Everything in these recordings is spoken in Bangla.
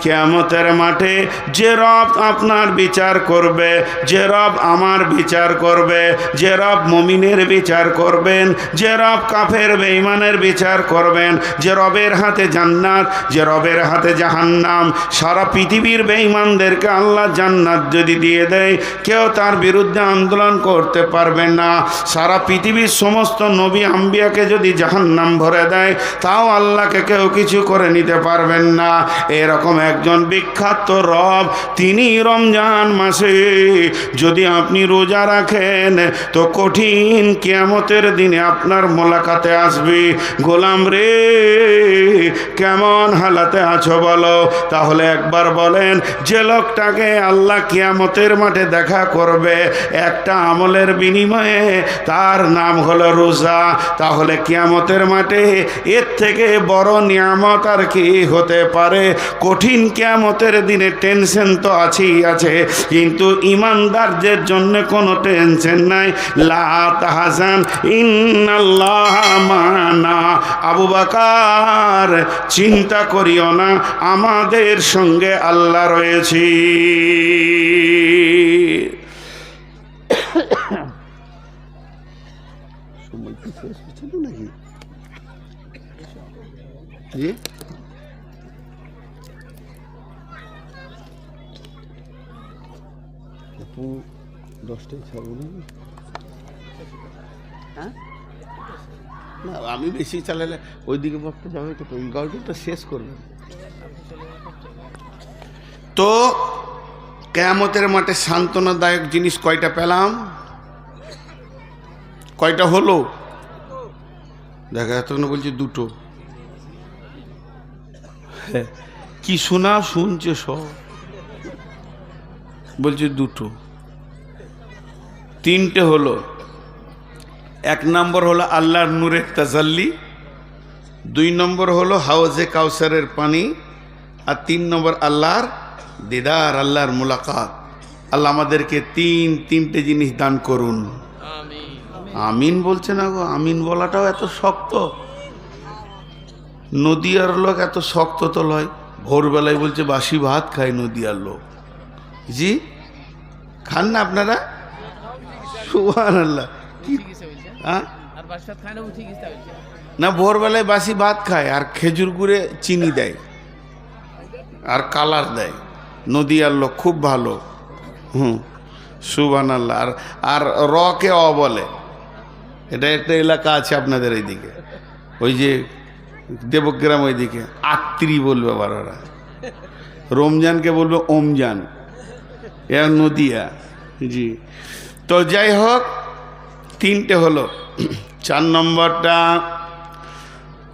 কিয়ামতের মাঠে যে রব আপনার বিচার করবে, যে রব আমার বিচার করবে, যে রব মুমিনের বিচার করবেন, যে রব কাফের বেঈমানের বিচার করবেন, যে রবের হাতে জান্নাত, যে রবের হাতে জাহান্নাম, সারা পৃথিবীর বেঈমানদেরকে আল্লাহ জান্নাত যদি দিয়ে দেয়, কেউ তার বিরুদ্ধে আন্দোলন করতে পারবে না। সারা পৃথিবীর সমস্ত নবী আম্বিয়াকে যদি জাহান্নাম ভরে দেয়, তাও আল্লাহকে কেউ কিছু করে নিতে পারবেন না। এরকম একজন বিখ্যাত রব, তিনি রমজান মাসে যদি আপনি রোজা রাখেন তো কঠিন কিয়ামতের দিনে আপনার মোলাকাতে আসবে। গোলাম রে, কেমন হালাতে আছো বলো? তাহলে একবার বলেন, যে লোকটাকে আল্লাহ কিয়ামতের মাঠে দেখা করবে একটা আমলের বিনিময়ে, তার নাম হলো রোজা। তাহলে কিয়ামতের মাঠে এর থেকে বড় নিয়ামত আর কি হতে পারে? কঠিন কিয়ামতের দিনে টেনশন তো আছেই আছে, কিন্তু ইমানদারদের জন্য কোনো টেনশন নাই। লা তাহজান ইন্নাল্লাহ মানা। আবু বকর, চিন্তা করিও না, আমাদের সঙ্গে আল্লাহ রয়েছে। নাকি 10টায় ছাড়বো না। হ্যাঁ, না আমি বেশি চালালে ওইদিকে বক্তা যাবে তো, ওই গল্পটা শেষ করবে। তো কিয়ামতের মাঠে সান্ত্বনাদায়ক জিনিস কয়টা পেলাম? কয়টা হলো? দেখা যাচ্ছে না, বলছি দুটো। কি শোনা শুনছে সব, বলছে দুটো। তিনটে হলো। এক নম্বর হলো আল্লাহর নূরের তাজাল্লি, 2 নম্বর হলো হাউজে কাউসারের পানি, আর 3 নম্বর আল্লাহর দিদার, আল্লাহর মুলাকাত। আল্লাহ আমাদেরকে তিনটে জিনিস দান করুন। আমিন বলছে না গো, আমিন বলাটাও এত শক্ত। নদিয়ার লোক এত শক্ত তো লয়। ভোরবেলায় বলছে বাসি ভাত খায় নদিয়ার লোক। জি খান না আপনারা? সুবহানাল্লাহ। না, ভোরবেলায় বাসি ভাত খায় আর খেজুর গুড়ে চিনি দেয় আর কালার দেয়। নদিয়ার লোক খুব ভালো। সুবহানাল্লাহ। আর র কে অ বলে। এটা একটা এলাকা আছে আপনাদের এইদিকে, ওই যে দেবগ্রাম ওইদিকে আত্রি বলবে আবার ওরা। রমজানকে বলবে ওমজান। এ নদিয়া। জি, তো যাই হোক, তিনটে হলো। 4 নম্বরটা,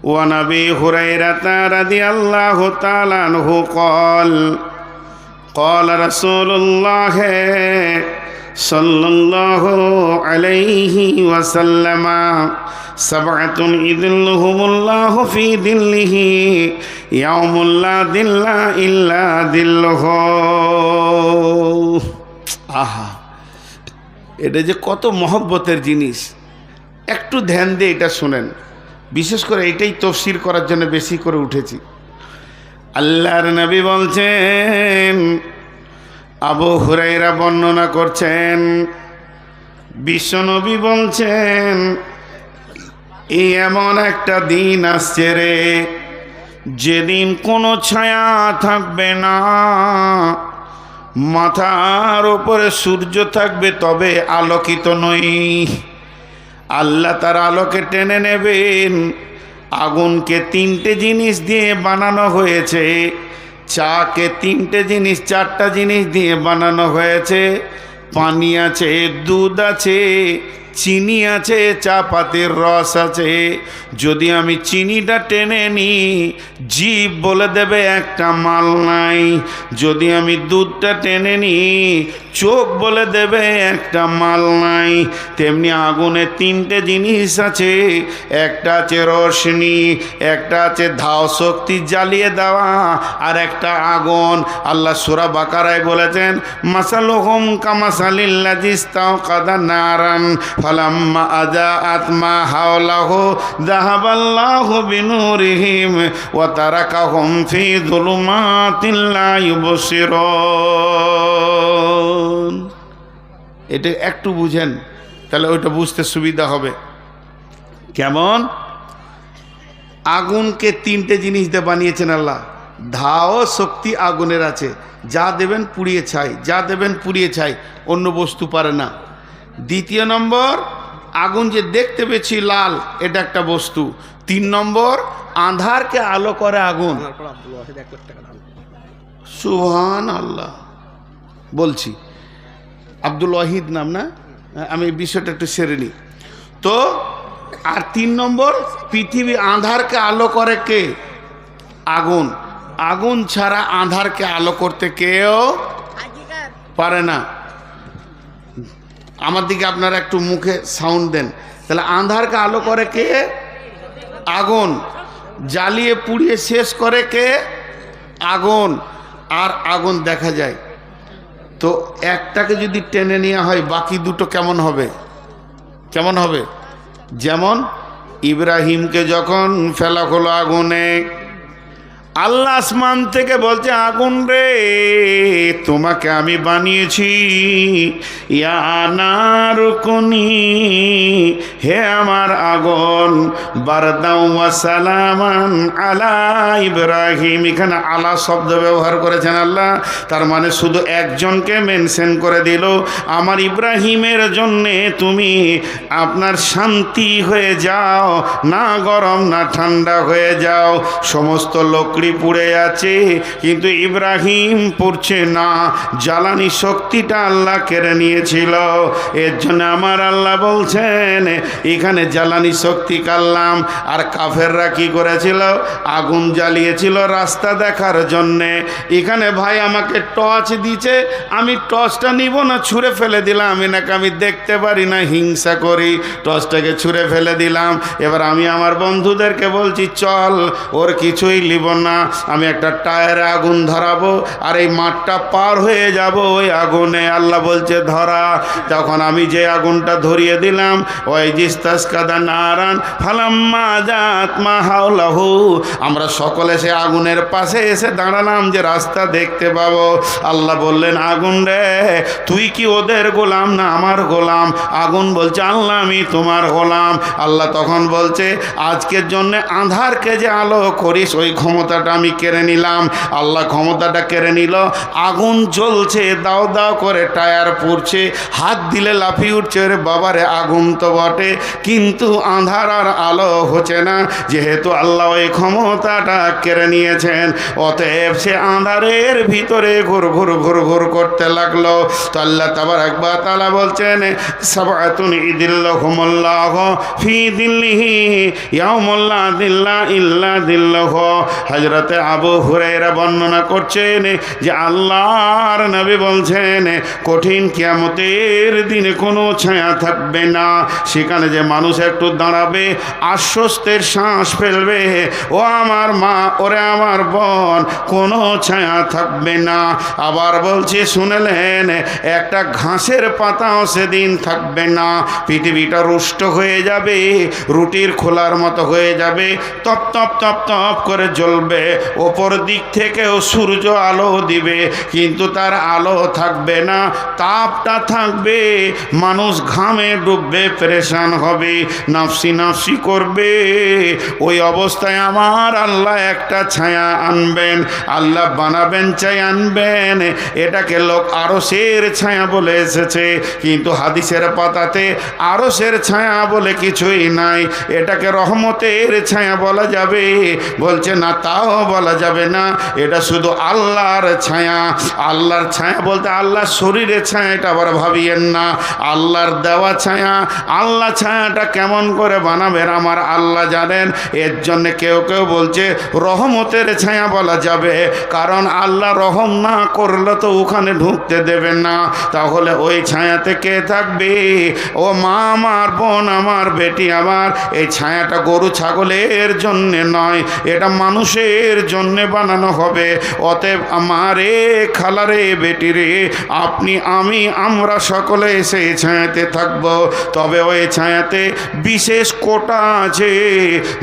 ওয়ান আবি হুরায়রা রাদিয়াল্লাহু তাআলা আনহু قال قال رسول الله صلى الله عليه وسلم سبعة يظلهم الله في ظله يوم لا ظل إلا ظله। আহা, এটা যে কত মহব্বতের জিনিস, একটু ধ্যান দিয়ে এটা শোনেন। বিশেষ করে এটাই তাফসীর করার জন্য বেশি করে উঠেছি। আল্লাহর নবী বলছেন, আবু হুরায়রা বর্ণনা করছেন, বিশ্বনবী বলছেন, এই এমন একটা দিন আসছে রে, যেদিন কোনো ছায়া থাকবে না, মাথার উপরে সূর্য থাকবে তবে আলোকিত নই। আল্লাহ তার আলোকে টেনে নেবেন। আগুনকে 3টে জিনিস দিয়ে বানানো হয়েছে, চাকে 3টে জিনিস 4টা জিনিস দিয়ে বানানো হয়েছে। পানি আছে, দুধ আছে, চিনি আছে, চা পাতির রস আছে। যদি আমি চিনিটা টেনে নিই, জিভ বলে দেবে একটা মাল নাই। যদি আমি দুধটা টেনে নিই, চোখ বলে দেবে একটা মাল নাই। তেমনি আগুনে 3টে জিনিস আছে, একটা আছে রোশনি, একটা আছে ধাও শক্তি জ্বালিয়ে দেওয়া, আর একটা আগুন। আল্লাহ সূরা বাকারায় বলেছেন, মাসালুহুম কামাসালিল্লাযী ইসতাওকাদা নারান ফালাম্মা আযাআত মা হাওলাহু যাহাবাল্লাহু বিনূরিহিম ওয়া তারাকাহুম ফি যুলুমাতিন লা ইউবসিরুন। এটা একটু বুঝেন, তাহলে ওইটা বুঝতে সুবিধা হবে। কেমন? আগুনকে তিনটে জিনিস দিয়ে বানিয়েছেন আল্লাহ। ধাও শক্তি আগুনের আছে, যা দেবেন পুড়িয়ে ছাই, যা দেবেন পুড়িয়ে ছাই, অন্য বস্তু পারে না। দ্বিতীয় নম্বর, আগুন যে দেখতে পেয়েছি লাল, এটা একটা বস্তু। 3 নম্বর, আঁধারকে আলো করে আগুন। সুবহান আল্লাহ। বলছি আব্দুল ওয়াহিদ নাম না, আমি বিষয়টা একটু সেরে নিই তো। আর 3 নম্বর, পৃথিবী আঁধারকে আলো করে কে? আগুন। আগুন ছাড়া আঁধারকে আলো করতে কেউ পারে না। আমার দিকে আপনারা একটু মুখে সাউন্ড দেন। তাহলে আঁধারকে আলো করে কে? আগুন। জ্বালিয়ে পুড়িয়ে শেষ করে কে? আগুন। আর আগুন দেখা যায় তো একটাকে যদি টেনে নেওয়া হয়, বাকি দুটো কেমন হবে? কেমন হবে? যেমন ইব্রাহিমকে যখন ফেলা হলো আগুনে, আল্লাহ আসমান থেকে বলছে, আগুন রে তোমাকে আমি বানিয়েছি, ইয়া নারুকুনি, হে আমার আগুন, বারদাও ওয়া সালামান আলা ইব্রাহিম। এখানে আলা শব্দ ব্যবহার করেছেন আল্লাহ, তার মানে শুধু একজনকে মেনশন করে দিল, আমার ইব্রাহিমের জন্যে তুমি আপনার শান্তি হয়ে যাও, না গরম না ঠান্ডা হয়ে যাও। সমস্ত লোকড়ি পুড়ে আছে কিন্তু ইব্রাহিম পুড়ছে না, জ্বালানি শক্তিটা আল্লাহ কেড়ে নিয়েছিল। এর জন্য আমার আল্লাহ বলছেন এখানে জ্বালানি শক্তি কাল্লাম। আর কাফেররা কি করেছিল? আগুন জ্বালিয়েছিল রাস্তা দেখার জন্যে। এখানে ভাই আমাকে টর্চ দিচ্ছে, আমি টর্চটা নিব না, ছুঁড়ে ফেলে দিলাম, এনাকে আমি দেখতে পারি না, হিংসা করি, টর্চটাকে ছুঁড়ে ফেলে দিলাম। এবার আমি আমার বন্ধুদেরকে বলছি, চল ওর কিছুই লিব না, আমি একটা টায়ারে আগুন ধরাবো আর এই মাঠটা পার হয়ে যাব ওই আগুনে। আল্লাহ বলছে ধরা। তখন আমি যে আগুনটা ধরিয়ে দিলাম, ওই জিস্তাসকাদা নারান ফালাম্মা জাত মা হাওলাহু, আমরা সকলে সে আগুনের পাশে এসে দাঁড়ালাম যে রাস্তা দেখতে পাবো। আল্লাহ বললেন, আগুন রে তুই কি ওদের গোলাম না আমার গোলাম? আগুন বলছে, আল্লাহ আমি তোমার গোলাম। আল্লাহ তখন বলছে, আজকের জন্য আঁধারকে যে আলো করিস ওই ক্ষমতাটা আমি কেড়ে নিলাম। আল্লাহ ক্ষমতাটা কেড়ে নিল। আগুন জ্বলছে, দাও দাও করে টায়ার পুড়ছে, হাত দিলে লাফিয়ে উঠছে, রে বাবারে আগুন তো বটে, কিন্তু আঁধার আর আলো হচ্ছে না, যেহেতু আল্লাহ ওই ক্ষমতাটা কেড়ে নিয়েছেন। অতএব সে আঁধারের ভিতরে ঘুর ঘুর ঘুর ঘুর করতে লাগলো। তো আল্লাহ তাবারাক ওয়া তাআলা বলছেন, সাবআতুন ইদিল্লাহুমুল্লাহু ফি দিল্লিহি ইয়াউমুল্লা দিল্লা ইল্লা দিল্লাহু। হযরতে আবু হুরায়রা বর্ণনা করছেন যে আল্লাহর নবী বলছেন, কঠিন কিয়ামতের দিনে কোনো ছায়া থাকবে না, সেখানে যে মানুষ একটু দাঁড়াবে, আশ্বস্তের শ্বাস ফেলবে, ও আমার মা, ওরে আমার বোন, কোনো ছায়া থাকবে না। আবার বলছে, শুনলেন, একটা ঘাসের পাতাও সেদিন থাকবে না। পৃথিবীটা রুষ্ট হয়ে যাবে, রুটির খোলার মতো হয়ে যাবে, তপ তপ তপ তপ করে জ্বলবে। ওপর দিক থেকেও সূর্য আলো দিবে, কিন্তু তার আলো থাকবে না, তাপটা থাকবে। মানুষ ঘামে ডুববে, পেরেশান হবে, নাফসি নাফসি করবে। ওই অবস্থায় আমার আল্লাহ একটা ছায়া আনবেন, আল্লাহ বানাবেন, ছায়া আনবেন। এটাকে লোক আরশের ছায়া বলে এসেছে, কিন্তু হাদিসের পাতাতে আরশের ছায়া বলে কিছুই নাই, এটাকে রহমতের ছায়া বলা যাবে। বলছে না, তাও বলা যাবে না, এটা শুধু আল্লাহর ছায়া। আল্লাহর ছায়া বলতে আল্লাহর শরীরের ছায়া, এটা আবার ভাবিয়েন না, আল্লাহর দেওয়া ছায়া। আল্লাহ ছায়াটা কেমন করে বানাবেন আমার আল্লাহ জানেন। এর জন্য কেউ কেউ বলছে রহমতের ছায়া বলা যাবে, কারণ আল্লাহ রহম না করলে তো ওখানে ঢুকতে দেবেন না, তাহলে ওই ছায়াতে কে থাকবে? ও মা আমার, বোন আমার, বেটি আমার, এই ছায়াটা গরু ছাগলের জন্যে নয়, এটা মানুষের মানুষের জন্যে বানানো হবে। অতএব আমারে খালারে বেটিরে, আপনি আমি আমরা সকলে সেই ছায়াতে থাকব। তবে ওই ছায়াতে বিশেষ কোটা আছে,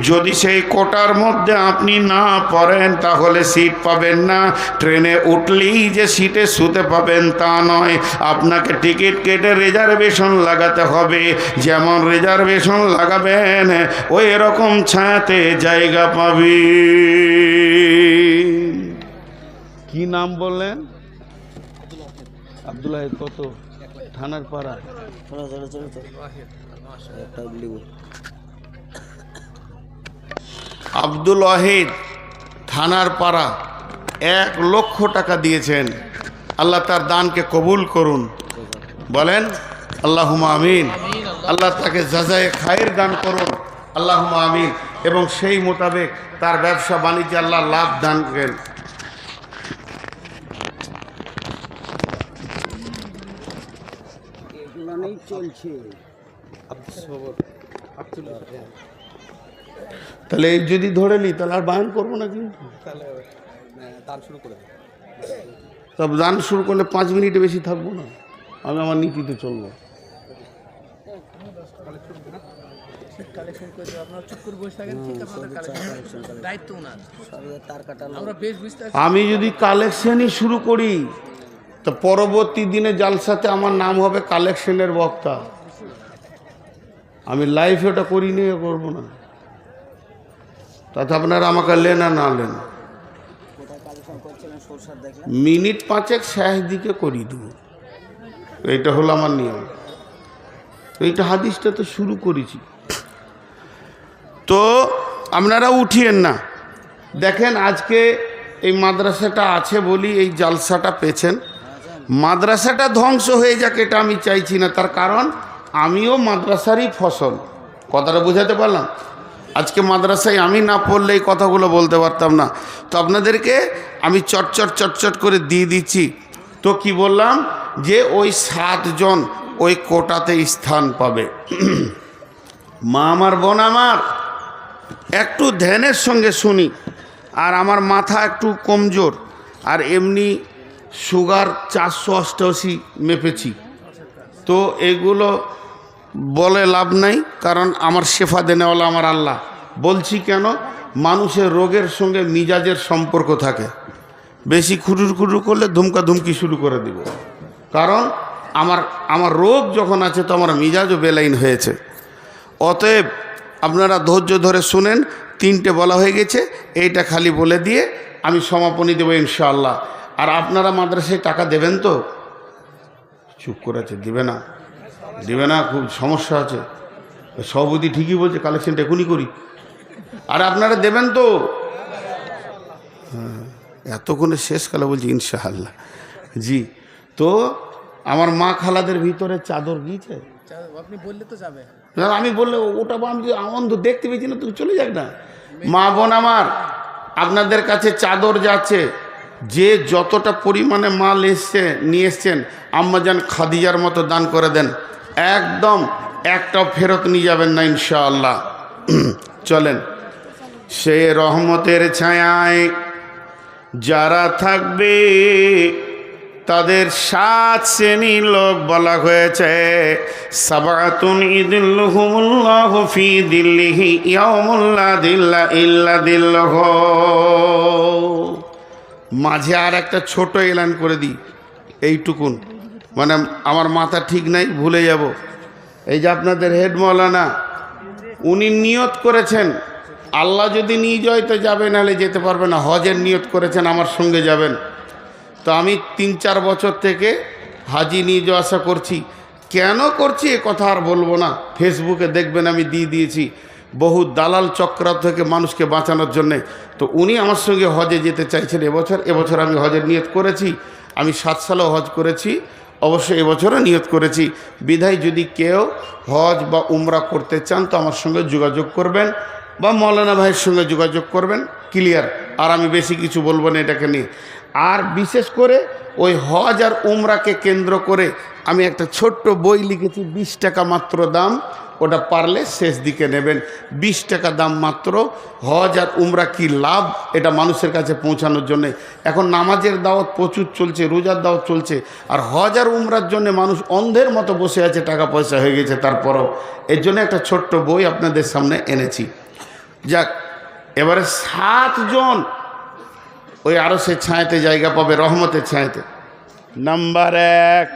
যদি সেই কোটার মধ্যে আপনি না পড়েন তাহলে সিট পাবেন না। ট্রেনে উঠলেই যে সিটে শুতে পাবেন তা নয়, আপনাকে টিকিট কেটে রিজার্ভেশন লাগাতে হবে। যেমন রিজার্ভেশন লাগাবেন ওই রকম ছায়াতে জায়গা পাবে। কি নাম বললেন? আব্দুল ওয়াহিদ। কত? থানার পাড়া। আব্দুল ওয়াহিদ, থানার পাড়া, 1 লক্ষ টাকা দিয়েছেন। আল্লাহ তার দানকে কবুল করুন। বলেন আল্লাহুম্মা আমিন। আল্লাহ তাকে জাযায়ে খায়ের দান করুন, আল্লাহুম্মা আমিন। এবং সেই মোতাবেক তার ব্যবসা বাণিজ্যে আল্লাহ লাভ দান করেন। তাহলে এই যদি ধরে নি তাহলে আর বায়ন করবো না, কিন্তু তব দান শুরু করলে 5 মিনিটে বেশি থাকবো না। আমি আমার নীতিতে চলবো। আমি যদি কালেকশনই শুরু করি তো পরবর্তী দিনে জালসাতে আমার নাম হবে কালেকশনের বক্তা। আমি লাইফে ওটা করি নিয়ে করবো না, তাতে আপনারা আমাকে লেন আর না লেন। মিনিট 5 শেষ দিকে করি দেবো, এইটা হলো আমার নিয়ম। এইটা হাদিসটা তো শুরু করেছি, তো আপনারা উঠিয়েন না। দেখেন আজকে এই মাদ্রাসাটা আছে বলি এই জালসাটা পেয়েছেন। মাদ্রাসাটা ধ্বংস হয়ে যাক এটা আমি চাইছি না, তার কারণ আমিও মাদ্রাসারই ফসল। কথাটা বুঝাতে পারলাম? আজকে মাদ্রাসায় আমি না পড়লে এই কথাগুলো বলতে পারতাম না। তো আপনাদেরকে আমি চটচট করে দিয়ে দিচ্ছি। তো কি বললাম যে ওই 7 জন ওই কোটাতে স্থান পাবে। মা আমার, বোন আমার, একটু ধ্যানের সঙ্গে শুনি। আর আমার মাথা একটু কমজোর, আর এমনি সুগার 488 মেপেছি। তো এগুলো বলে লাভ নাই, কারণ আমার শেফা দেনেওয়ালা আমার আল্লাহ। বলছি কেন? মানুষের রোগের সঙ্গে মিজাজের সম্পর্ক থাকে। বেশি খুরুর করলে ধুমকি শুরু করে দিব, কারণ আমার রোগ যখন আছে তো আমার মিজাজও বেলাইন হয়েছে। অতএব আপনারা ধৈর্য ধরে শুনেন। 3টে বলা হয়ে গেছে, এইটা খালি বলে দিয়ে আমি সমাপনী দেবো ইনশাআল্লাহ। আর আপনারা মাদ্রাসায় টাকা দেবেন তো? চুপ করেছে, দিবে না, খুব সমস্যা আছে। সভাপতি ঠিকই বলছে, কালেকশনটা এখনই করি। আর আপনারা দেবেন তো? হ্যাঁ, এতক্ষণে শেষকালে বলছি ইনশাআল্লাহ। জি, তো আমার মা খালাদের ভিতরে চাদর গিয়েছে, আপনি বললে তো যাবে। আমি বললে ওটা আমি অন্ধ দেখতে পেয়েছি না, তুমি চলে যাক না। মা বোন আমার, আপনাদের কাছে চাদর যাচ্ছে, যে যতটা পরিমাণে মাল নিয়ে এসছেন আম্মাজান খাদিজার মতো দান করে দেন। একদম একটাও ফেরত নিয়ে যাবেন না ইনশাআল্লাহ। চলেন, সে রহমতের ছায়ায় যারা থাকবে তাদের 7 শ্রেণীর লোক বলা হয়েছে। সাবাতুন ইযিল্লুহুমুল্লাহু ফি দিল্লিহি ইয়াউমুল্লা দিল্লা ইল্লা দিল্লাহু। মাঝে আর একটা ছোট এলান করে দিই, এইটুকুন, মানে আমার মাথা ঠিক নাই, ভুলে যাব। এই যে আপনাদের হেড মৌলানা, উনি নিয়ত করেছেন আল্লাহ যদি নিয়ে যায় তো যাবে, নাহলে যেতে পারবে না। হজের নিয়ত করেছেন আমার সঙ্গে যাবেন। তো আমি 3-4 বছর থেকে হাজি নিয়ে যাওয়া আসা করছি। কেন করছি এ কথা আর বলবো না, ফেসবুকে দেখবেন আমি দিয়ে দিয়েছি বহু দালাল চক্র থেকে মানুষকে বাঁচানোর জন্যে। তো উনি আমার সঙ্গে হজে যেতে চাইছেন এবছর আমি হজের নিয়ত করেছি। আমি 7 সালেও হজ করেছি, অবশ্যই এবছরও নিয়ত করেছি। বিধায় যদি কেউ হজ বা উমরা করতে চান তো আমার সঙ্গে যোগাযোগ করবেন, বা মৌলানা ভাইয়ের সঙ্গে যোগাযোগ করবেন। ক্লিয়ার? আর আমি বেশি কিছু বলবো না এটাকে নিয়ে। আর বিশেষ করে ওই হজ আর উমরাকে কেন্দ্র করে আমি একটা ছোট্ট বই লিখেছি, 20 টাকা মাত্র দাম। ওটা পারলে শেষ দিকে নেবেন। 20 টাকা দাম মাত্র। হজ আর উমরা কি লাভ, এটা মানুষের কাছে পৌঁছানোর জন্যে। এখন নামাজের দাওয়াত প্রচুর চলছে, রোজার দাওয়াত চলছে, আর হজ আর উমরার জন্য মানুষ অন্ধের মতো বসে আছে, টাকা পয়সা হয়ে গেছে তারপরও। এর জন্য একটা ছোট্ট বই আপনাদের সামনে এনেছি। যাক, এবারে 7 জন ওই আরশের ছায়াতে জায়গা পাবে, রহমতের ছায়াতে। নাম্বার 1,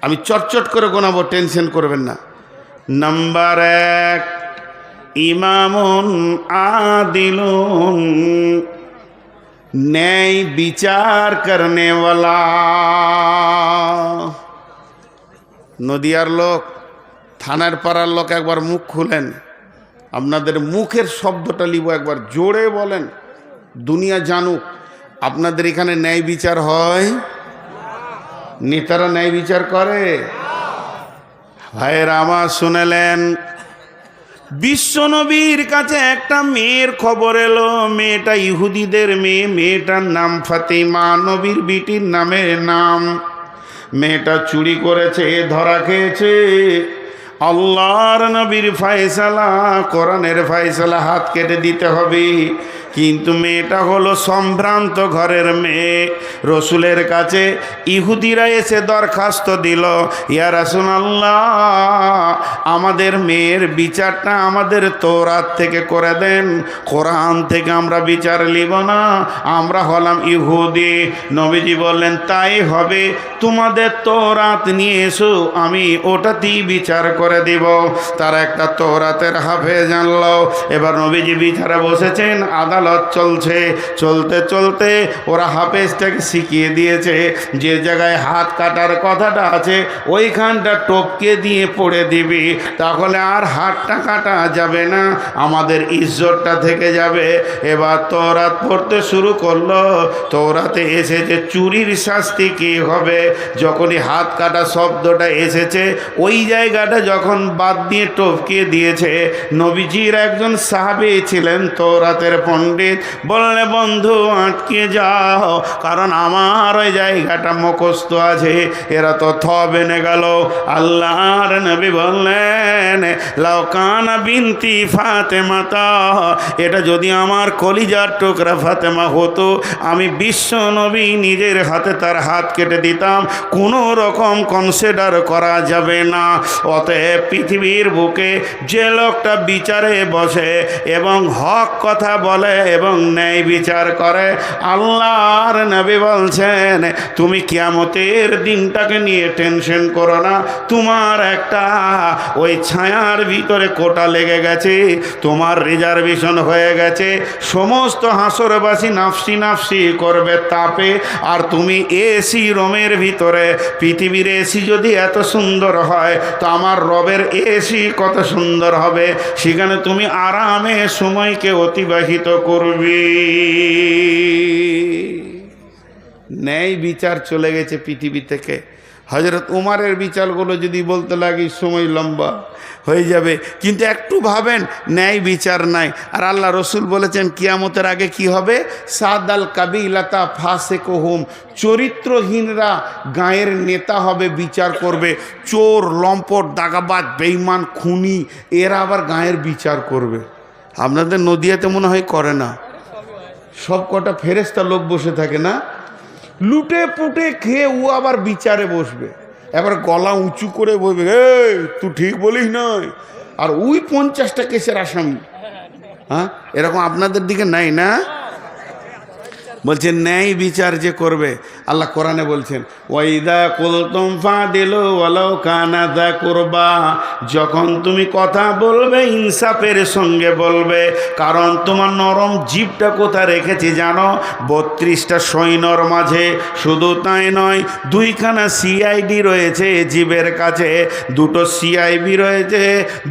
আমি চটচট করে গোনাবো, টেনশন করবেন না। নাম্বার 1, ইমামুন আদিলুন, ন্যায় বিচার করনে ওয়ালা। নদিয়ার লোক, থানার পাড়ার লোক, একবার মুখ খুলেন, আপনাদের মুখের শব্দটা লিব, একবার জোরে বলেন, দুনিয়া জানুক আপনাদের এখানে ন্যায় বিচার হয়। নেতারা ন্যায় বিচার করে? ভাইয়ের আমার শুনেলেন, বিশ্বনবীর কাছে একটা মেয়ের খবর এলো। মেয়েটা ইহুদিদের মেয়ে, মেয়েটার নাম ফাতিমা, নবীর বিটির নামের নাম। মেয়েটা চুরি করেছে, ধরা খেয়েছে। আল্লাহর নবীর ফয়সালা, কোরআনের ফয়সালা, হাত কেটে দিতে হবে। কিন্তু মেয়েটা হলো সম্ভ্রান্ত ঘরের মেয়ে। রসুলের কাছে ইহুদিরা এসে দরখাস্ত দিল, ইয়া রাসূলুল্লাহ, আমাদের মেয়ের বিচারটা আমাদের তওরাত থেকে করে দেন, কোরআন থেকে আমরা বিচার নিব না, আমরা হলাম ইহুদি। নবীজি বললেন, তাই হবে, তোমাদের তওরাত নিয়ে এসো, আমি ওটাতেই বিচার করে দিব। তারা একটা তওরাতের হাফেজ জানলো। এবার নবীজি বিচারে বসেছেন, আদালত চলছে। চলতে চলতে ওরা হাফেজটাকে শিখিয়ে দিয়েছে, যে জায়গায় হাত কাটার কথাটা আছে ওইখানটা টপকে দিয়ে পড়ে দিবি, তাহলে আর হাতটা কাটা যাবে না, আমাদের ইজ্জতটা থেকে যাবে। এবার তওরাত পড়তে শুরু করলো। তওরাতে এসেছে চুরির শাস্তি কি হবে। যখনই হাত কাটা শব্দটা এসেছে, ওই জায়গাটা যখন বাদ দিয়ে টপকে দিয়েছে, নবীজির একজন সাহাবী ছিলেন তওরাতের পণ্ডিত, বললে, বন্ধু আটকে যাও, কারণ আমার ওই জায়গাটা মুখস্থ আছে। এরা তো বেনে গেল। আল্লাহর নবী বললেন, লাউকানা বিনতি ফাতেমাতা, এটা যদি আমার কলিজার টুকরা ফাতেমা হতো, আমি বিশ্ব নবী নিজের হাতে তার হাত কেটে দিতাম, কোনো রকম কনসিডার করা যাবে না। অতএব পৃথিবীর বুকে যে লোকটা বিচারে বসে এবং হক কথা বলে এবং ন্যায় বিচার করে, আল্লাহর নবী বলছেন, তুমি কিয়ামতের দিনটাকে নিয়ে টেনশন করো না, তোমার একটা ওই ছায়ার ভিতরে কোটা লেগে গেছে, তোমার রিজার্ভেশন হয়ে গেছে। সমস্ত হাসরবাসী নাফসি নাফসি করবে তাপে, আর তুমি এসি রুমের ভিতরে। পৃথিবীর এসি যদি এত সুন্দর হয়, তো আমার রবের এসি কত সুন্দর হবে। সেখানে তুমি আরামে সময়কে অতিবাহিত করবি। ন্যায় বিচার চলে গেছে পৃথিবী থেকে। হযরত উমারের বিচারগুলো যদি বলতে লাগি, সময় লম্বা হয়ে যাবে। কিন্তু একটু ভাবেন, ন্যায় বিচার নাই। আর আল্লাহ রসুল বলেছেন, কিয়ামতের আগে কি হবে? সাদাল কাবিলাতা ফাসেকুহুম, চরিত্রহীনরা গায়ের নেতা হবে, বিচার করবে। চোর, লম্পট, দাগাবাজ, বেঈমান, খুনি, এরা আবার গায়ের বিচার করবে। আপনাদের নদিয়াতে মনে হয় করে না? সব কটা ফেরেশতা লোক বসে থাকে না, লুটে পুটে খেয়ে ও আবার বিচারে বসবে। এবার গলা উঁচু করে বলবে, এই তুই ঠিক বলিস নয়, আর ওই 50টা কেসের আসামি। হ্যাঁ, এরকম আপনাদের দিকে নাই না? বলছেন ন্যায় বিচার যে করবে, আল্লাহ কোরআনে বলছেন, ওয়াইদা কুলতুম ফাদিলু ওয়ালাউ কানা যা কুরবা, যখন তুমি কথা বলবে ইনসাফের সঙ্গে বলবে। কারণ তোমার নরম জিভটা কোথায় রেখেছি জানো? 32টা সৈন্যর মাঝে। শুধু তাই নয়, 2খানা সিআইডি রয়েছে জিভের কাছে, 2টো সিআইবি রয়েছে,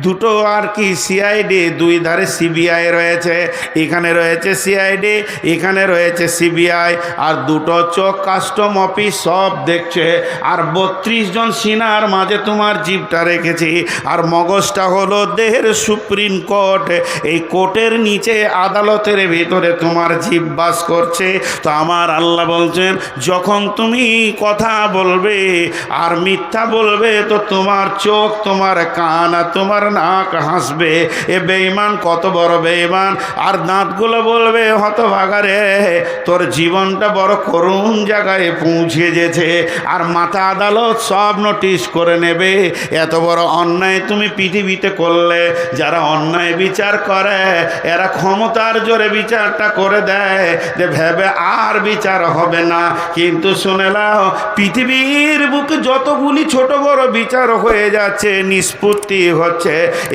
2টো আর কি সিআইডি, 2 ধারে সিবিআই রয়েছে। এখানে রয়েছে সিআইডি, এখানে রয়েছে সিবিআই, আর 2টো চোখ কাস্টম অফিস সব দেখছে, আর 32 জন সিনার মাঝে তোমার জিভটা রেখেছি, আর মগজটা হলো দেহের সুপ্রিম কোর্ট। এই কোর্টের নিচে আদালতের ভিতরে তোমার জিভ বাস করছে। তো আমার আল্লাহ বলছেন, যখন তুমি কথা বলবে আর মিথ্যা বলবে তো তোমার চোখ, তোমার কান আর তোমার নাক হাসবে। এ বেঈমান কত বড় বেঈমান। আর দাঁতগুলো বলবে, হতভাগারে তোর জীবনটা বড় করুণ জায়গায় পৌঁছে যেছে। আর মাথা আদালত সব নোটিশ করে নেবে, এত বড় অন্যায় তুমি পৃথিবীতে করলে। যারা অন্যায় বিচার করে এরা ক্ষমতার জোরে বিচারটা করে দেয় যে ভেবে আর বিচার হবে না। কিন্তু শুনে নাও, পৃথিবীর বুকে যতগুলি ছোট বড় বিচার হয়ে যাচ্ছে, নিষ্পত্তি হচ্ছে,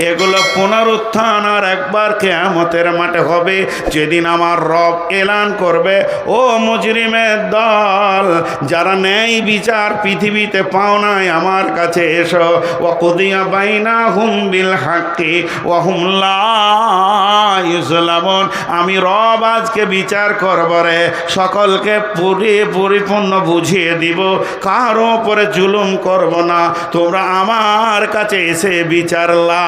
এগুলো পুনরুত্থান আর একবার কিয়ামতের মাঠে হবে, যেদিন আমার রব এলান করবে, ও মুজরিমের দল, যারা ন্যায় বিচার পৃথিবীতে পাও নাই, আমার কাছে এসো। ওয়াকুদিয়া বাইনাহুম বিল হাক্কি ওয়া হুম লা ইউজলামুন। আমি রব আজকে বিচার করব রে, সকলকে পরিপূর্ণ বুঝিয়ে দিব, কারো উপরে জুলুম করব না। তোমরা আমার কাছে এসে বিচার লাও।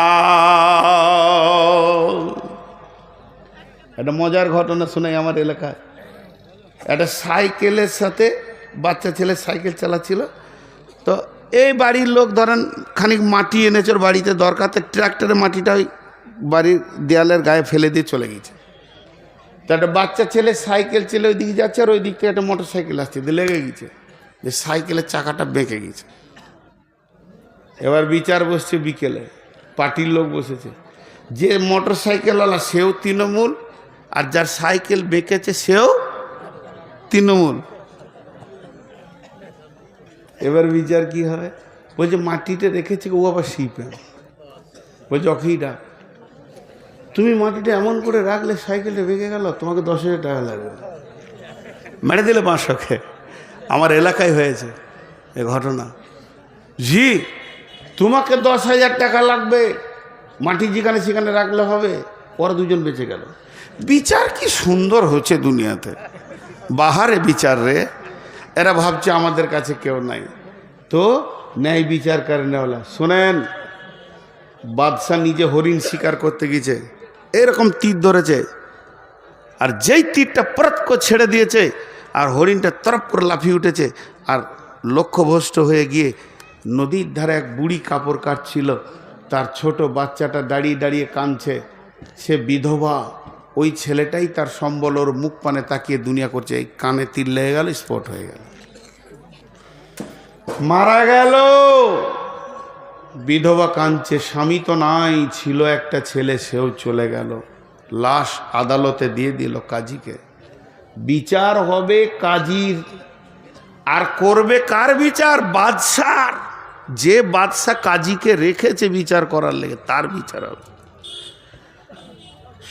একটা মজার ঘটনা শোনাই আমার এলাকায়। একটা সাইকেলের সাথে বাচ্চা ছেলে সাইকেল চালাচ্ছিল। তো এই বাড়ির লোক ধরেন খানিক মাটি এনেছে, ওর বাড়িতে দরকার, তো ট্রাক্টরের মাটিটা ওই বাড়ির দেয়ালের গায়ে ফেলে দিয়ে চলে গেছে। তো একটা বাচ্চা ছেলে সাইকেল ছেলে ওই দিকে যাচ্ছে, আর ওই দিক থেকে একটা মোটর সাইকেল আসছে, লেগে গেছে, যে সাইকেলের চাকাটা বেঁকে গেছে। এবার বিচার বসছে বিকেলে, পার্টির লোক বসেছে, যে মোটর সাইকেলওয়ালা সেও তৃণমূল, আর যার সাইকেল বেঁকেছে সেও তৃণমূল। এবার বিচার কি হয়? বলছে মাটিতে রেখেছে, ও আবার শিপে বলছে অখিটা, তুমি মাটিটা এমন করে রাখলে সাইকেলটা বেঁকে গেল, তোমাকে 10,000 টাকা লাগবে। মেরে দিলে 500। আমার এলাকায় হয়েছে এ ঘটনা। জি, তোমাকে 10,000 টাকা লাগবে, মাটি যেখানে সেখানে রাখলে হবে। ওরা দুজন বেঁচে গেল। বিচার কি সুন্দর হচ্ছে দুনিয়াতে, বাহারে বিচার রে। এরা ভাবছে আমাদের কাছে কেউ নাই, তো ন্যায় বিচার করে নেওয়ালা। শোনেন, বাদশাহ নিজে হরিণ শিকার করতে গেছে, এরকম তীর ধরেছে, আর যেই তীরটা পরত করে ছেড়ে দিয়েছে, আর হরিণটা তরপ করে লাফিয়ে উঠেছে, আর লক্ষ্যভ্রষ্ট হয়ে গিয়ে নদীর ধারে এক বুড়ি কাপড় কাটছিল, তার ছোট বাচ্চাটা দাঁড়িয়ে দাঁড়িয়ে কাঁদছে, সে বিধবা। ওই ছেলেটাই তার সম্বল, ওর মুখ পানে তাকিয়ে দুনিয়া করছে, এই কানে তীর লেগে গেল, স্পট হয়ে গেল, মারা গেল। বিধবা কাঁদছে, স্বামী তো নাই, ছিল একটা ছেলে, সেও চলে গেল। লাশ আদালতে দিয়ে দিল কাজীকে। বিচার হবে কাজীর, আর করবে কার বিচার? বাদশার। যে বাদশাহ কাজীকে রেখেছে বিচার করার লেগে, তার বিচার হবে।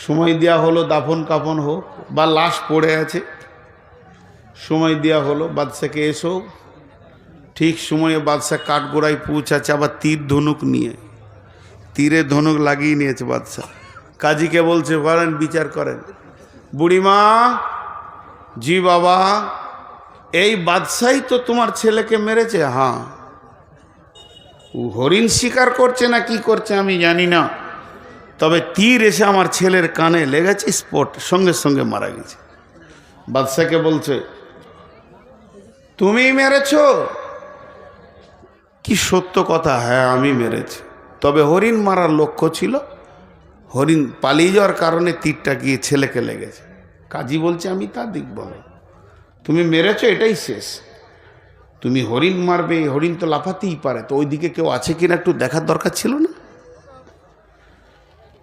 সময় দেওয়া হলো, দাফন কাফন হোক, বা লাশ পড়ে আছে, সময় দেওয়া হলো বাদশাকে, এসো। ঠিক সময়ে বাদশাহ কাঠগোড়ায় পৌঁছাচ্ছে, আবার তীর ধনুক নিয়ে, তীরে ধনুক লাগিয়ে নিয়েছে বাদশাহ। কাজীকে বলছে, বলেন বিচার করেন। বুড়িমা, জি বাবা, এই বাদশাই তো তোমার ছেলেকে মেরেছে। হ্যাঁ। ও হরিণ শিকার করছে না কি করছে আমি জানি না, তবে তীর এসে আমার ছেলের কানে লেগেছে, স্পট, সঙ্গে সঙ্গে মারা গেছে। বাদশাকে বলছে, তুমি মেরেছো? কি সত্য কথা? হ্যাঁ, আমি মেরেছি, তবে হরিণ মারার লক্ষ্য ছিল, হরিণ পালিয়ে যাওয়ার কারণে তীরটা গিয়ে ছেলেকে লেগেছে। কাজী বলছে, আমি তা দেখব না, তুমি মেরেছো এটাই শেষ। তুমি হরিণ মারবে, হরিণ তো লাফাতেই পারে, তো ওইদিকে কেউ আছে কিনা একটু দেখার দরকার ছিল না?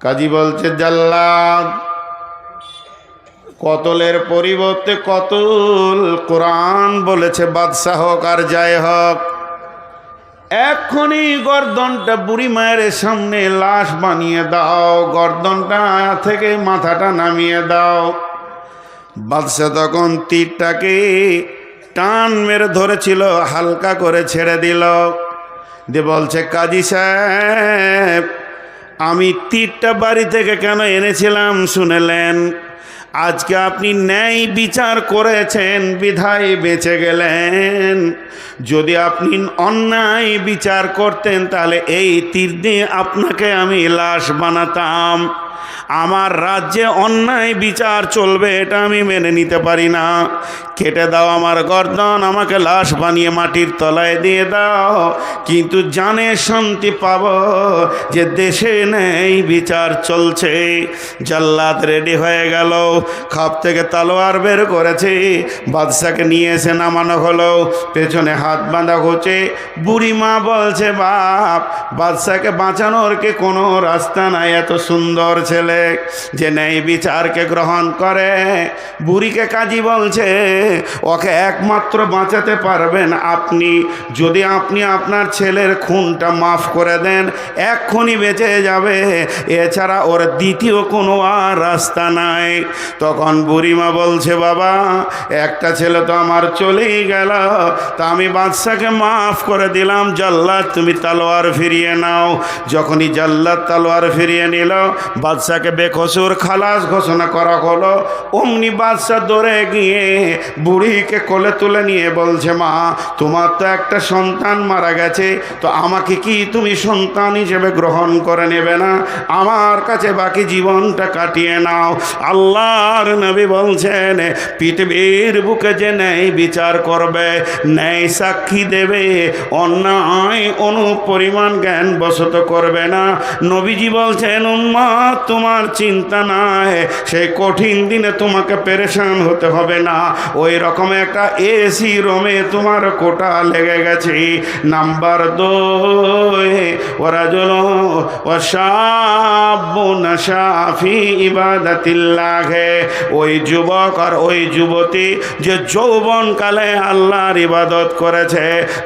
কাজী বলছে, জাল্লাদ, কতলের পরিবর্তে কতল। কোরআন বলেছে বাদশাহ হোক আর যাই হোক, এক্ষুনি গর্দনটা বুড়ি মায়ের সামনে লাশ বানিয়ে দাও, গর্দনটা থেকে মাথাটা নামিয়ে দাও। বাদশাহ তখন তীরটাকে টান মেরে ধরেছিল, হালকা করে ছেড়ে দিল, দিয়ে বলছে, কাজী সাহেব, আমি তীরটা বাড়ি থেকে কেন এনেছিলাম শুনেলেন? আজকে আপনি ন্যায় বিচার করেছেন বিধায় বেঁচে গেলেন। যদি আপনি অন্যায় বিচার করতেন তাহলে এই তীর দিয়ে আপনাকে আমি লাশ বানাতাম। আমার রাজ্যে অন্যায় বিচার চলবে এটা আমি মেনে নিতে পারি না। কেটে দাও আমার গর্দন, আমাকে লাশ বানিয়ে মাটির তলায় দিয়ে দাও, কিন্তু জানে শান্তি পাব যে দেশে নেই বিচার চলছে। জাল্লাদ রেডি হয়ে গেল, খাপ থেকে তলোয়ার বের করেছে, বাদশাকে নিয়ে এসে নামানো হলো, পেছনে হাত বাঁধা হচ্ছে। বুড়ি মা বলছে, বাপ, বাদশাকে বাঁচানোর কি কোনো রাস্তা নাই? এত সুন্দর ছেলে যে ন্যায় বিচারকে গ্রহণ করে। বুড়িকে কাজী বলছে, ওকে একমাত্র বাঁচাতে পারবেন আপনি। যদি আপনি আপনার ছেলের খুনটা মাফ করে দেন এক্ষুনি বেঁচে যাবে, এছাড়া ওর দ্বিতীয় কোনো আর রাস্তা নাই। তখন বুড়িমা বলছে, বাবা, একটা ছেলে তো আমার চলেই গেল, তা আমি বাদশাকে মাফ করে দিলাম, জাল্লাদ তুমি তলোয়ার ফিরিয়ে নাও। যখনই জাল্লাদ তলোয়ার ফিরিয়ে নিল, বাদশাকে বেকসুর খালাস ঘোষণা করা হলো। অমনি বাদশা দৌড়ে গিয়ে বুড়িকে কোলে তুলে নিয়ে বলছে, মা, তোমার তো একটা সন্তান মারা গেছে, তো আমাকে কি তুমি সন্তান হিসেবে গ্রহণ করে নেবে না? আমার কাছে বাকি জীবনটা কাটিয়ে নাও। আল্লাহর নবী বলছেন, পৃথিবীর বুকে যে ন্যায় বিচার করবে, ন্যায় সাক্ষী দেবে, অন্যায় অনুপরিমাণ জ্ঞান বশত করবে না। নবীজি বলছেন, উম্মত, তোমার চিন্তা নাই, সেই কঠিন দিনে তোমাকে পেরেশান হতে হবে না। ওই রকম একটা এসি রুমে তোমার কোটা লেগে গেছে। নাম্বার 2, ওরা জল ও শাবুন শাফি ইবাদাতিল্লাহ, ওই যুবক আর ওই যুবতী যে যৌবনকালে আল্লাহর ইবাদত করেছে,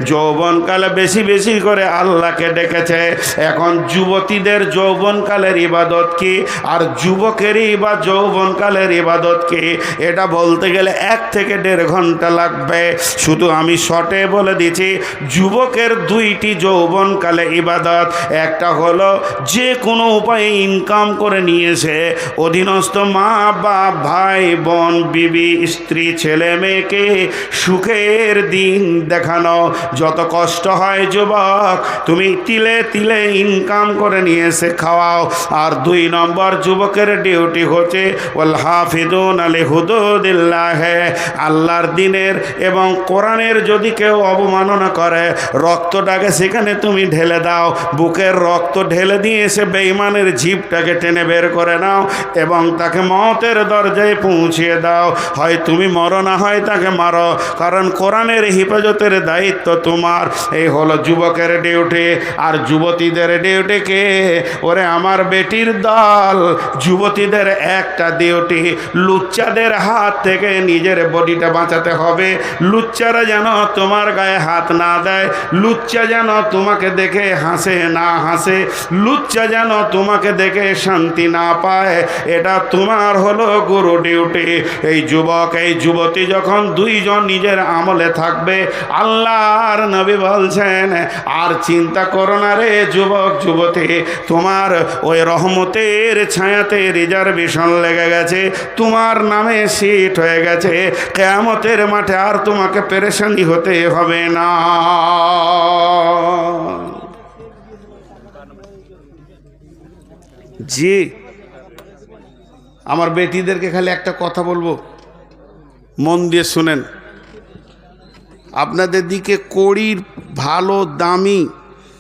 যৌবনকালে বেশি বেশি করে আল্লাহকে ডেকেছে। এখন যুবতীদের যৌবনকালের ইবাদত কি আর যুবকেরই বা যৌবনকালের ইবাদত কি, এটা বলতে গেলে 1 থেকে 1.5 ঘন্টা লাগবে। শুধু আমি শর্টে বলে দিচ্ছি, যুবকের 2টি যৌবনকালে ইবাদত। একটা হলো যে কোনো উপায়ে ইনকাম করে নিয়েছে, অধীনস্থ মা বাপ, ভাই বোন, বিবি, স্ত্রী, ছেলে মেয়েকে সুখের দিন দেখানো। যত কষ্ট হয় যুবক, তুমি তিলে তিলে ইনকাম করে নিয়ে এসে খাওয়াও। আর 2 নম্বর যুবকের ডিউটি হচ্ছে ওয়াল হাফিজুন আলি হুদুদিল্লাহ, আল্লাহর দিনের এবং কোরআনের যদি কেউ অবমাননা করে, রক্তটাকে সেখানে তুমি ঢেলে দাও, বুকের রক্ত ঢেলে দিয়ে এসে বেঈমানের জিভটাকে টেনে বের করে নাও এবং তাকে মওতের দরজায় পৌঁছিয়ে দাও। হয় তুমি মরো, না হয় তাকে মারো, কারণ কোরআনের হিফাজতের দায়িত্ব তোমার। এই হলো যুবকের ডিউটি। আর যুবতীদের ডিউটি কে? ওরে আমার বেটির দল, যুবতীদের একটা ডিউটি, লুচ্চাদের হাত থেকে নিজের বডিটা বাঁচাতে হবে। লুচ্চারা যেন তোমার গায়ে হাত না দেয়, লুচ্চা যেন তোমাকে দেখে হাসে না হাসে, লুচ্চা যেন তোমাকে দেখে শান্তি না পায়, এটা তোমার হলো গুরু ডিউটি। এই যুবক এই যুবতী যখন 2 জন নিজের আমলে থাকবে, আল্লাহর নবী বলছেন, আর চিন্তা করো না রে যুবক যুবতী, তোমার ওই রহমতের ছায়াতে রিজার্ভেশন লেগে গেছে, তোমার নামে সিট হয়ে গেছে, কিয়ামতের মাঠে আর তোমাকে পেরেশানি হতে হবে না। জি, আমার বেটিদেরকে খালি একটা কথা বলবো, মন দিয়ে শুনেন। আপনাদের দিকে কড়ির ভালো দামি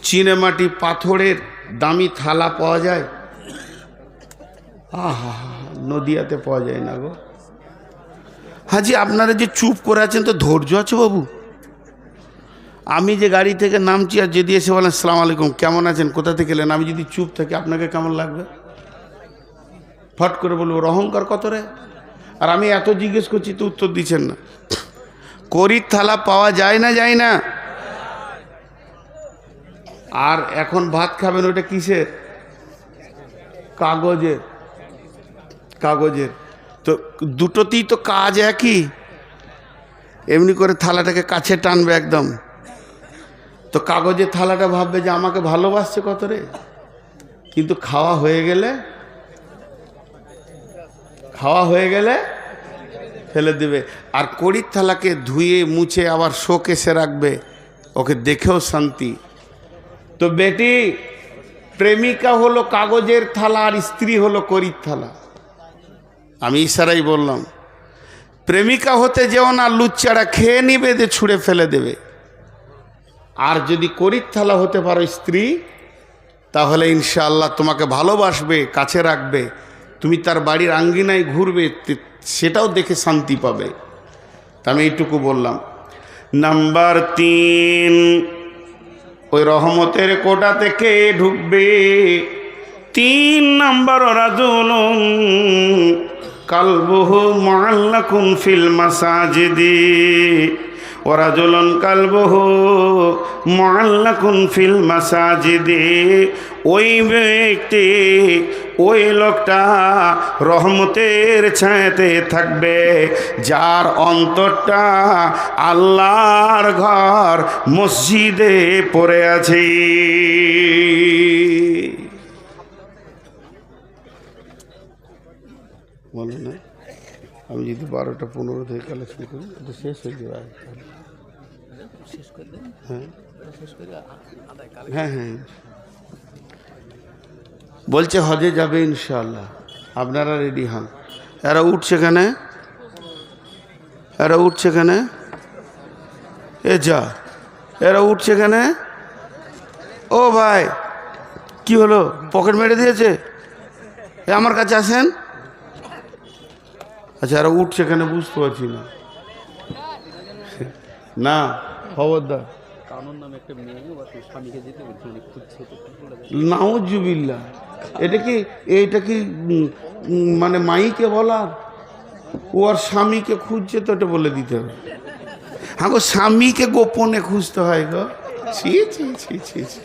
চিনেমাটি পাথরের দামি থালা পাওয়া যায়? আহা, নদিয়াতে পাওয়া যায় না গো। হাজি, আপনারা যে চুপ করে আছেন, তো ধৈর্য আছে বাবু? আমি যে গাড়ি থেকে নামছি আর যদি এসে বলেন আসসালামু আলাইকুম, কেমন আছেন, কোথা থেকে এলেন, আমি যদি চুপ থাকি আপনাকে কেমন লাগবে? ফট করে বলবো অহংকার কত রে। আর আমি এত জিজ্ঞেস করছি তো উত্তর দিচ্ছেন না। কড়ির থালা পাওয়া যায় না? যায় না? আর এখন ভাত খাবেন ওটা কিসের? কাগজের। কাগজের তো দুটোতেই তো কাজ একই, এমনি করে থালাটাকে কাছে টানবে একদম, তো কাগজের থালাটা ভাববে যে আমাকে ভালোবাসছে কত রে, কিন্তু খাওয়া হয়ে গেলে খাওয়া হয়ে গেলে ফেলে দেবে। আর কড়ির থালাকে ধুয়ে মুছে আবার শোকেসে রাখবে, ওকে দেখেও শান্তি। তো বেটি, প্রেমিকা হলো কাগজের থালা আর স্ত্রী হলো কড়ির থালা। আমি ইশারাই বললাম, প্রেমিকা হতে যেও না, লুচ্চারা খেয়ে নিবে, যে ছুঁড়ে ফেলে দেবে। আর যদি কড়ির থালা হতে পারো স্ত্রী, তাহলে ইনশাআল্লাহ তোমাকে ভালোবাসবে, কাছে রাখবে, তুমি তার বাড়ির আঙ্গিনায় ঘুরবে, সেটাও দেখে শান্তি পাবে। তা আমি এইটুকু বললাম। নাম্বার 3, ওই রহমতের কোটা থেকে ঢুকবে 3 নম্বর, রাজুলুন কালবুহু মুআল্লাকুন ফিল মাসাজিদি ওয়া রাজুলুন কালবুহু মুআল্লাকুন ফিল মাসাজিদি। ওই ব্যক্তি, ওই লোকটা রহমতের ছায়াতে থাকবে যার অন্তরটা আল্লাহর ঘর মসজিদে পড়ে আছে। বলে না, আমি যদি 12টা 15 থেকে কালেকশন করি, এটা শেষ হয়ে যাবে। হ্যাঁ হ্যাঁ, বলছে হজে যাবে ইনশাআল্লাহ, আপনারা রেডি হন। এরা উঠছে কেন, এরা উঠছে কেন, এ যা, এরা উঠছে কেন? ও ভাই, কি হলো, পকেট মেরে দিয়েছে? এ আমার কাছে আসেন। আচ্ছা, এরা উঠছে কেন বুঝতে পারছি না। না, খবরদার, নাউজুবিল্লাহ, এটা কি মানে মাইকে বলার? ও আর স্বামীকে খুঁজছে, তো এটা বলে দিতে হবে। হ্যাঁ গো, স্বামীকে গোপনে খুঁজতে হয় গো। ছি ছি ছি ছি ছি,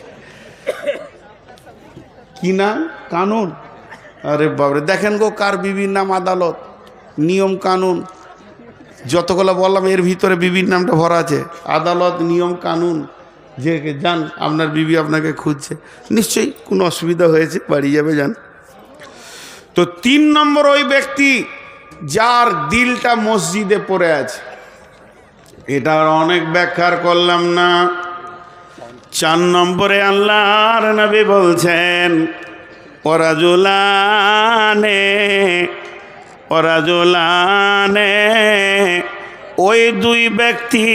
কি নাম? কানুন। আরে বাবরে, দেখেন গো, কার বিবির নাম আদালত, নিয়ম কানুন, যতগুলো বললাম এর ভিতরে বিবির নামটা ভরা আছে। আদালত, নিয়ম কানুন, যে যান, আপনার বিবি আপনাকে খুঁজছে, নিশ্চয়ই কোনো অসুবিধা হয়েছে, বাড়ি যাবে, যান। তো 3 নম্বর, ওই ব্যক্তি যার দিলটা মসজিদে পড়ে আছে। এটা অনেক ব্যাখ্যার করলাম না। 4 নম্বরে আল্লাহর নবী বলছেন, ওরাজুলানে, ওই 2 ব্যক্তি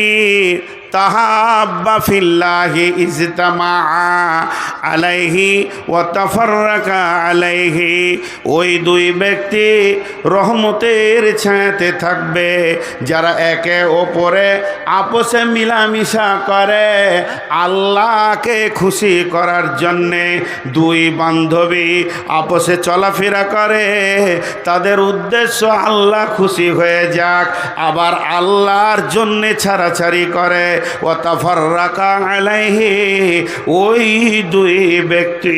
তাহাব্বা ফিল্লাহি ইজতামা আলাইহি ওয়া তাফাররাকা আলাইহি। ওই 2 ব্যক্তি রহমতের ছায়াতে থাকবে যারা একে অপরে আপোষে মিলামিশা করে আল্লাহকে খুশি করার জন্যে। 2 বান্ধবী আপোষে চলাফেরা করে, তাদের উদ্দেশ্য আল্লাহ খুশি হয়ে যাক, আবার আল্লাহর জন্যে ছাড়াছাড়ি করে। ওয়া তাফাররাকা আলাইহি, ওই 2 ব্যক্তি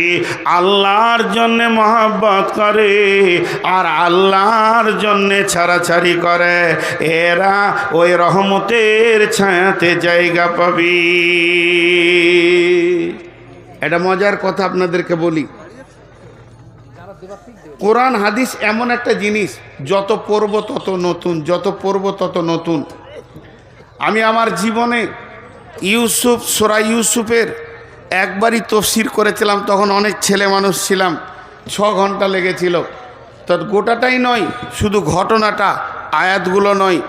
আল্লাহর জন্য মহব্বত করে আর আল্লাহর জন্য ছাড়াছাড়ি করে, এরা ওই রহমতের ছায়াতে জায়গা পাবি। এটা মজার কথা আপনাদেরকে বলি, কোরআন হাদিস এমন একটা জিনিস, যত পড়ব তত নতুন, যত পড়ব তত নতুন। আমি আমার জীবনে সূরা ইউসুফের একবারই তাফসীর করেছিলাম, তখন অনেক ছেলে মানুষ ছিলাম, 6 ঘন্টা লেগেছিল। তো গোটাটাই নয়, শুধু ঘটনাটা, আয়াতগুলো নয়,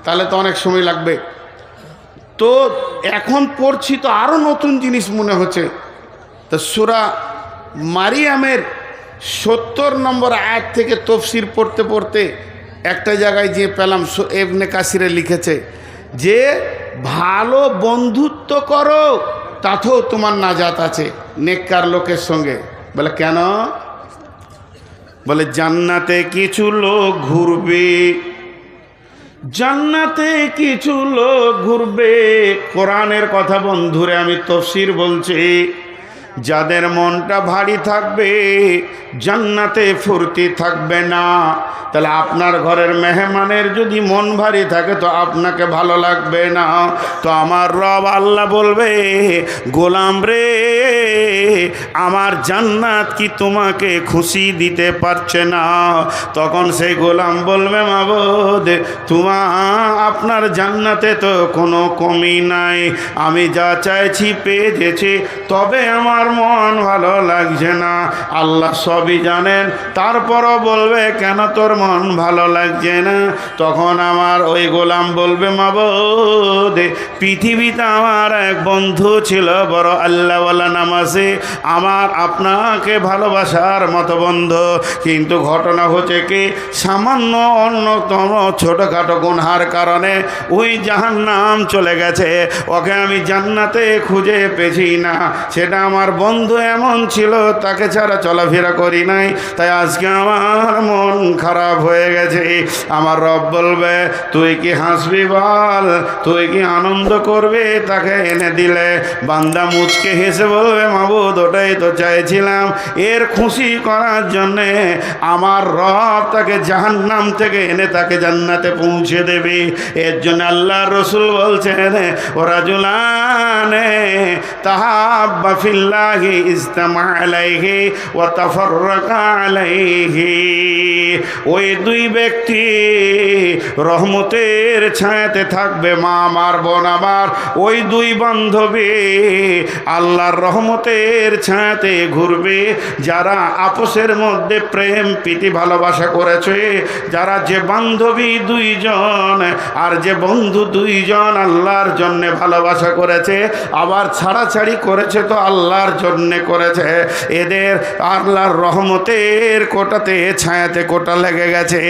তাহলে তো অনেক সময় লাগবে। তো এখন পড়ছি তো আরও নতুন জিনিস মনে হচ্ছে। তো সূরা মারিয়ামের 70 নম্বর আয়াত থেকে তাফসীর পড়তে পড়তে একটা জায়গায় যে পেলাম, ইবনে কাসিরে লিখেছে যে ভালো বন্ধুত্ব করো, তাতেও তোমার নাজাত আছে নেককার লোকের সঙ্গে। বলে কেন? বলে জান্নাতে কিছু লোক ঘুরবে, জান্নাতে কিছু লোক ঘুরবে। কোরআনের কথা বন্ধুরে, আমি তাফসীর বলছি। যাদের মনটা ভারী থাকবে জান্নাতে ফুর্তি থাকবে না। তাহলে আপনার ঘরের মেহমানের যদি মন ভারী থাকে তো আপনাকে ভালো লাগবে না। তো আমার রব আল্লাহ বলবে, গোলাম রে, আমার জান্নাত কি তোমাকে খুশি দিতে পারছে না? তখন সেই গোলাম বলবে, মাবুদ, আপনার জান্নাতে তো কোনো কমি নাই, আমি যা চাইছি পেয়ে গেছি, তবে আমার মন ভালো লাগছে না। আল্লাহ সবই জানেন, তারপরও বলবে, কেন তোর মন ভালো লাগছে না? তখন আমার ওই গোলাম বলবে, মাবুদ, পৃথিবীতে আমার এক বন্ধু ছিল, বড় আল্লাহওয়ালা, নামাজি, আমার আপনাকে ভালোবাসার মতো বন্ধু, কিন্তু ঘটনা হচ্ছে কি, সামান্য অন্যতম ছোটোখাটো গুনহার কারণে ওই জাহান্নাম চলে গেছে, ওকে আমি জান্নাতে খুঁজে পেয়েছি না। সেটা আমার বন্ধু এমন ছিল, তাকে ছাড়া চলাফেরা করি নাই, তাই আজকে আমার মন খারাপ হয়ে গেছে। আমার রব বলবে, তুই কি হাসবি বল, তুই কি আনন্দ করবে তাকে এনে দিলে? বান্দা মুচকে হেসে বলবে, মাবুদ, ওটাই তো চাইছিলাম, এর খুশি করার জন্যে আমার রব তাকে জাহান্নাম থেকে এনে তাকে জান্নাতে পৌঁছে দেবে। এর জন্য আল্লাহ রসুল বলছেন, ওরা জুলানে তাহাব্বা ফিল্লাহি ইজতামা আলাইহি ওয়া তাফাররাকা আলাইহি। ওই দুই ব্যক্তি রহমতের ছায়াতে থাকবে, মা আমার, বোন আমার, ওই দুই বান্ধবী আল্লাহর রহমতের ছায়াতে ঘুরবে, যারা আপসের মধ্যে প্রেম প্রীতি ভালোবাসা করেছে, যারা যে বান্ধবী দুইজন আর যে বন্ধু দুইজন আল্লাহর জন্যে ভালোবাসা করেছে, আবার ছাড়াছাড়ি করেছে তো আল্লাহর জন্যে করেছে, এদের আল্লাহর রহমতের কোটাতে ছায়াতে কোটা লেগে গেছে।